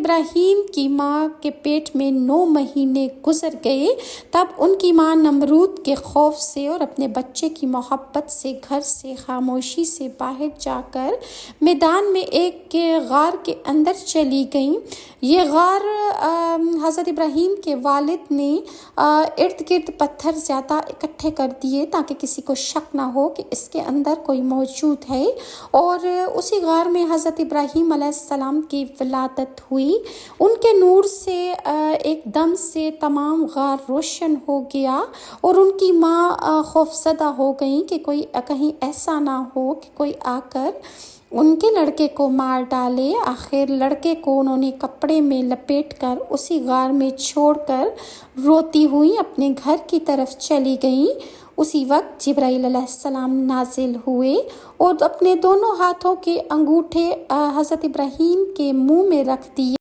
ابراہیم کی ماں کے پیٹ میں 9 مہینے گزر گئے، تب ان کی ماں نمرود کے خوف سے اور اپنے بچے کی محبت سے گھر سے خاموشی سے باہر جا کر میدان میں ایک غار کے اندر چلی گئیں۔ یہ غار حضرت ابراہیم کے والد نے ارد گرد پتھر زیادہ اکٹھے کر دیے تاکہ کسی کو شک نہ ہو کہ اس کے اندر کوئی موجود ہے، اور اسی غار میں حضرت ابراہیم علیہ السلام کی ولادت ہوئی۔ ان کے نور سے ایک دم سے تمام غار روشن ہو گیا اور ان کی ماں خوفزدہ ہو گئیں کہ کوئی کہیں ایسا نہ ہو کہ کوئی آ کر ان کے لڑکے کو مار ڈالے۔ آخر لڑکے کو انہوں نے کپڑے میں لپیٹ کر اسی غار میں چھوڑ کر روتی ہوئی اپنے گھر کی طرف چلی گئیں۔ اسی وقت جبرائیل علیہ السلام نازل ہوئے اور اپنے دونوں ہاتھوں کے انگوٹھے حضرت ابراہیم کے منہ میں رکھ دیے۔